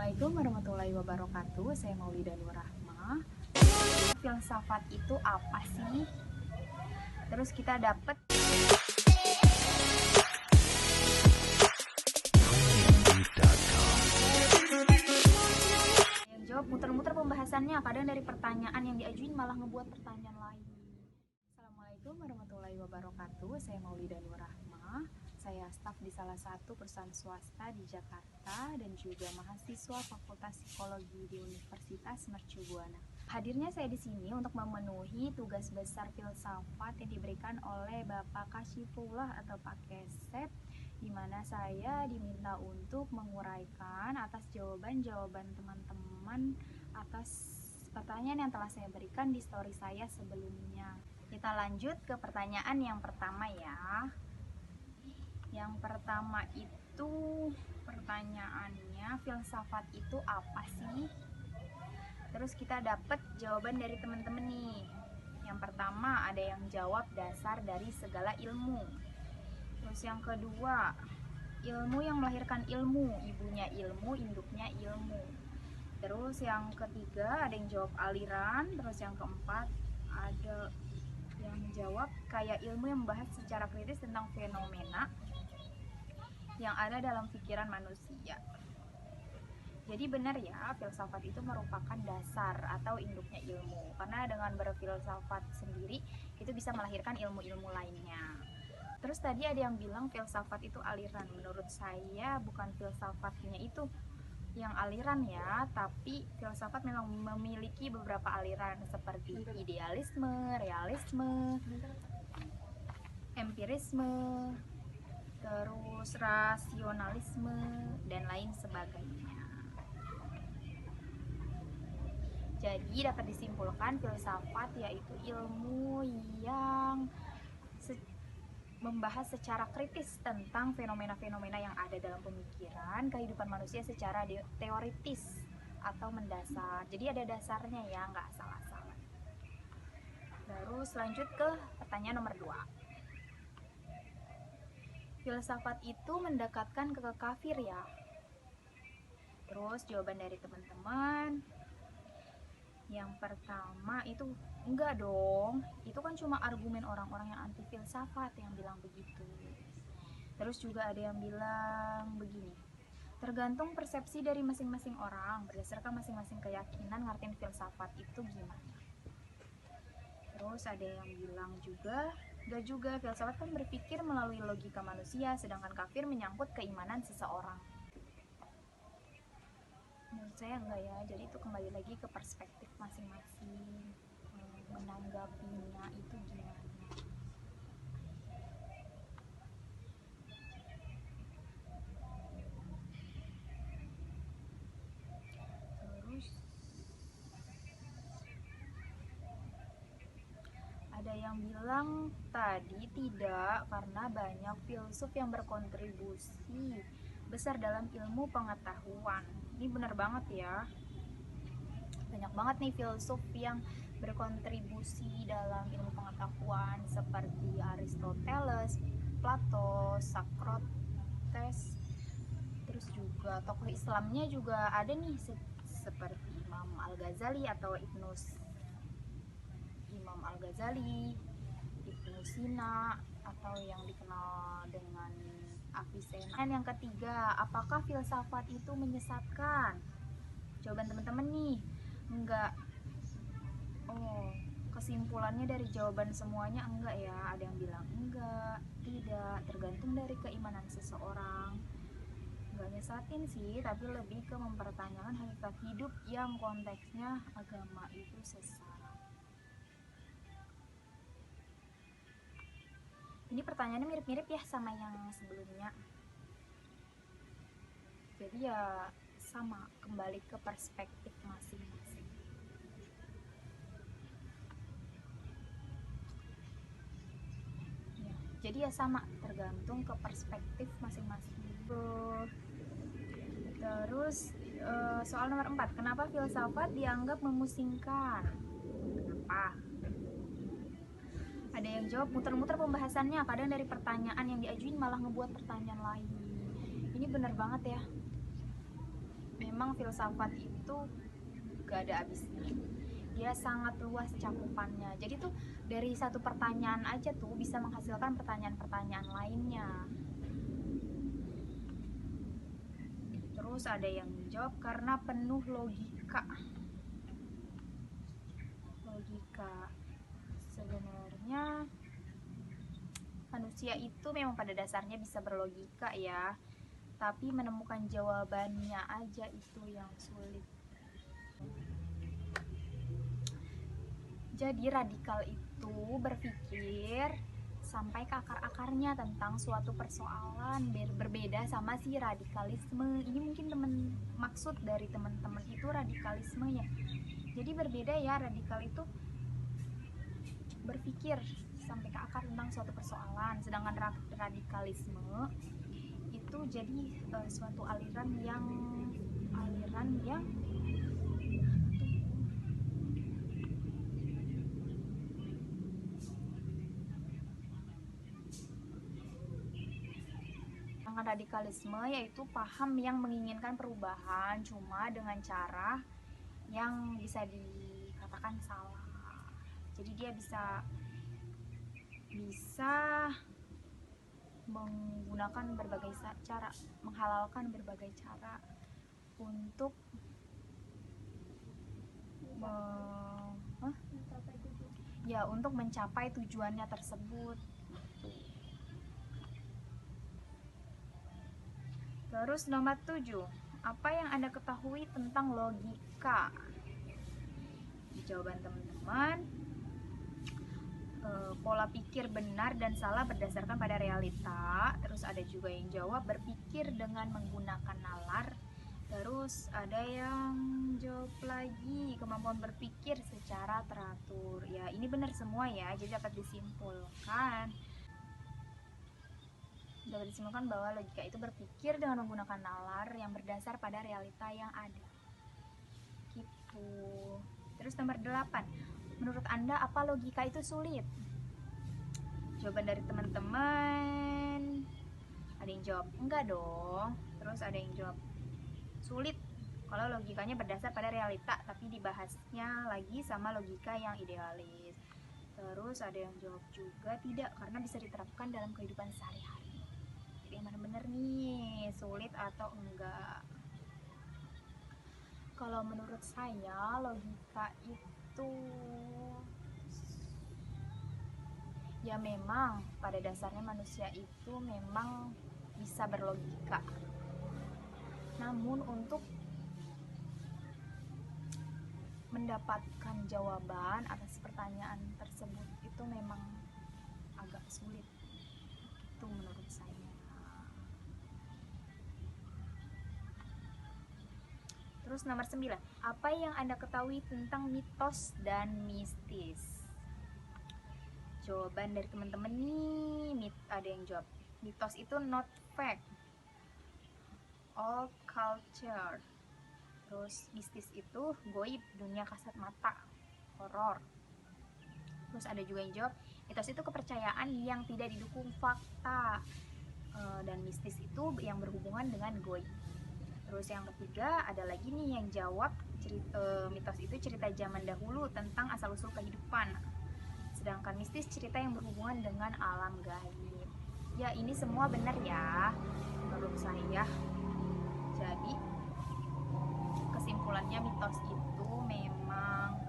Assalamualaikum warahmatullahi wabarakatuh. Saya Maulida Nur Rahma. Filsafat itu apa sih? Terus kita dapat yang jawab muter-muter pembahasannya. Kadang dari pertanyaan yang diajuin malah ngebuat pertanyaan lain. Assalamualaikum warahmatullahi wabarakatuh. Saya Maulida Nur Rahma. Saya staf di salah satu perusahaan swasta di Jakarta dan juga mahasiswa Fakultas Psikologi di Universitas Mercu Buana. Hadirnya saya di sini untuk memenuhi tugas besar filsafat yang diberikan oleh Bapak Kasyifullah atau Pak Kesep, di mana saya diminta untuk menguraikan atas jawaban-jawaban teman-teman atas pertanyaan yang telah saya berikan di story saya sebelumnya. Kita lanjut ke pertanyaan yang pertama ya. Yang pertama itu pertanyaannya, filsafat itu apa sih? Terus kita dapat jawaban dari teman-teman nih. Yang pertama ada yang jawab dasar dari segala ilmu. Terus yang kedua, ilmu yang melahirkan ilmu, ibunya ilmu, induknya ilmu. Terus yang ketiga ada yang jawab aliran. Terus yang keempat ada yang jawab kayak ilmu yang membahas secara kritis tentang fenomena yang ada dalam pikiran manusia. Jadi benar ya, filsafat itu merupakan dasar atau induknya ilmu. Karena dengan berfilsafat sendiri itu bisa melahirkan ilmu-ilmu lainnya. Terus tadi ada yang bilang filsafat itu aliran. Menurut saya bukan filsafatnya itu yang aliran ya, tapi filsafat memang memiliki beberapa aliran seperti idealisme, realisme, empirisme, terus rasionalisme, dan lain sebagainya. Jadi dapat disimpulkan filsafat yaitu ilmu yang membahas secara kritis tentang fenomena-fenomena yang ada dalam pemikiran kehidupan manusia secara teoritis atau mendasar. Jadi ada dasarnya ya, nggak salah-salah. Terus lanjut ke pertanyaan nomor 2. Filsafat itu mendekatkan ke kafir ya? Terus jawaban dari teman-teman, yang pertama itu enggak dong, itu kan cuma argumen orang-orang yang anti filsafat yang bilang begitu. Terus juga ada yang bilang begini, tergantung persepsi dari masing-masing orang, berdasarkan masing-masing keyakinan ngertiin filsafat itu gimana. Terus ada yang bilang juga, enggak juga, filsafat kan berpikir melalui logika manusia, sedangkan kafir menyangkut keimanan seseorang. Menurut saya enggak ya, jadi itu kembali lagi ke perspektif masing-masing, menanggapinya itu gimana. Terus ada yang bilang tadi tidak, karena banyak filsuf yang berkontribusi besar dalam ilmu pengetahuan. Ini benar banget ya, banyak banget nih filsuf yang berkontribusi dalam ilmu pengetahuan seperti Aristoteles, Plato, Socrates. Terus juga tokoh Islamnya juga ada nih seperti Imam Al-Ghazali atau Imam Al-Ghazali, Ibnu Sina, atau yang dikenal dengan Avicenna. Dan yang ketiga, apakah filsafat itu menyesatkan? Jawaban teman-teman nih, enggak. Oh, kesimpulannya dari jawaban semuanya enggak ya. Ada yang bilang enggak, tidak, tergantung dari keimanan seseorang. Enggak nyesatin sih, tapi lebih ke mempertanyakan hakikat hidup yang konteksnya agama itu sesat. Ini pertanyaannya mirip-mirip ya sama yang sebelumnya. Jadi ya sama, kembali ke perspektif masing-masing. Ya, jadi ya sama, tergantung ke perspektif masing-masing. Terus soal nomor 4, kenapa filsafat dianggap memusingkan? Kenapa? Ada yang jawab muter-muter pembahasannya, kadang dari pertanyaan yang diajuin malah ngebuat pertanyaan lain. Ini bener banget ya, memang filsafat itu gak ada habisnya. Dia sangat luas cakupannya. Jadi tuh dari satu pertanyaan aja tuh bisa menghasilkan pertanyaan-pertanyaan lainnya. Terus ada yang jawab karena penuh logika. Sebenarnya manusia itu memang pada dasarnya bisa berlogika ya, tapi menemukan jawabannya aja itu yang sulit. Jadi radikal itu berpikir sampai ke akar-akarnya tentang suatu persoalan, berbeda sama si radikalisme. Ini mungkin maksud dari teman-teman itu radikalismenya. Jadi berbeda ya, radikal itu berpikir sampai ke akar tentang suatu persoalan, sedangkan radikalisme itu jadi suatu aliran yang radikalisme yaitu paham yang menginginkan perubahan cuma dengan cara yang bisa dikatakan salah. Jadi dia bisa menggunakan berbagai cara, menghalalkan berbagai cara untuk untuk mencapai tujuannya tersebut. Terus nomor 7, apa yang Anda ketahui tentang logika? Jawaban teman-teman, pola pikir benar dan salah berdasarkan pada realita. Terus ada juga yang jawab berpikir dengan menggunakan nalar. Terus ada yang jawab lagi kemampuan berpikir secara teratur. Ya ini benar semua ya, jadi dapat disimpulkan bahwa logika itu berpikir dengan menggunakan nalar yang berdasar pada realita yang ada. Gitu. Terus nomor 8, menurut Anda apa logika itu sulit? Jawaban dari teman-teman, ada yang jawab enggak dong. Terus ada yang jawab sulit kalau logikanya berdasar pada realita, tapi dibahasnya lagi sama logika yang idealis. Terus ada yang jawab juga tidak, karena bisa diterapkan dalam kehidupan sehari-hari. Jadi yang mana bener nih, sulit atau enggak? Kalau menurut saya logika itu ya memang pada dasarnya manusia itu memang bisa berlogika. Namun untuk mendapatkan jawaban atas pertanyaan tersebut itu memang agak sulit. Itu menurut saya. Terus nomor 9, apa yang Anda ketahui tentang mitos dan mistis? Jawaban dari teman-teman nih, ada yang jawab mitos itu not fact, all culture. Terus mistis itu goib, dunia kasat mata, horor. Terus ada juga yang jawab mitos itu kepercayaan yang tidak didukung fakta, dan mistis itu yang berhubungan dengan goib. Terus yang ketiga ada lagi nih yang jawab mitos itu cerita zaman dahulu tentang asal-usul kehidupan, sedangkan mistis cerita yang berhubungan dengan alam gaib. Ya ini semua benar ya menurut saya. Jadi kesimpulannya mitos itu memang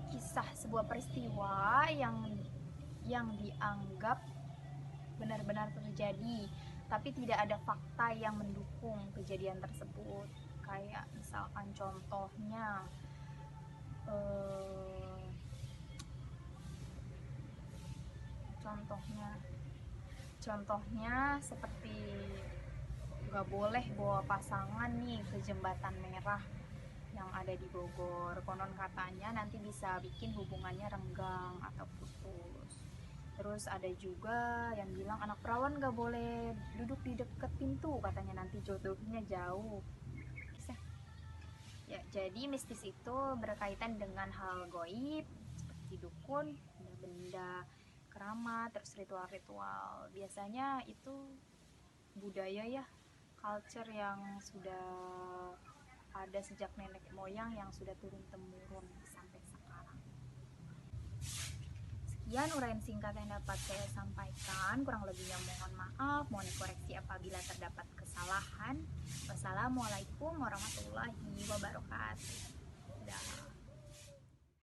kisah sebuah peristiwa yang dianggap benar-benar terjadi, tapi tidak ada fakta yang mendukung kejadian tersebut. Kayak misalkan contohnya seperti gak boleh bawa pasangan nih ke jembatan merah yang ada di Bogor. Konon katanya nanti bisa bikin hubungannya renggang atau putus. Terus ada juga yang bilang anak perawan gak boleh duduk di dekat pintu, katanya nanti jodohnya jauh. Ya, jadi mistis itu berkaitan dengan hal goib seperti dukun, benda-benda keramat, terus ritual-ritual. Biasanya itu budaya ya, culture yang sudah ada sejak nenek moyang yang sudah turun-temurun sampai sekarang. Sekian uraian singkat yang dapat saya sampaikan. Kurang lebihnya mohon maaf, mohon koreksi apabila terdapat kesalahan. Wassalamualaikum warahmatullahi wabarakatuh. Dah.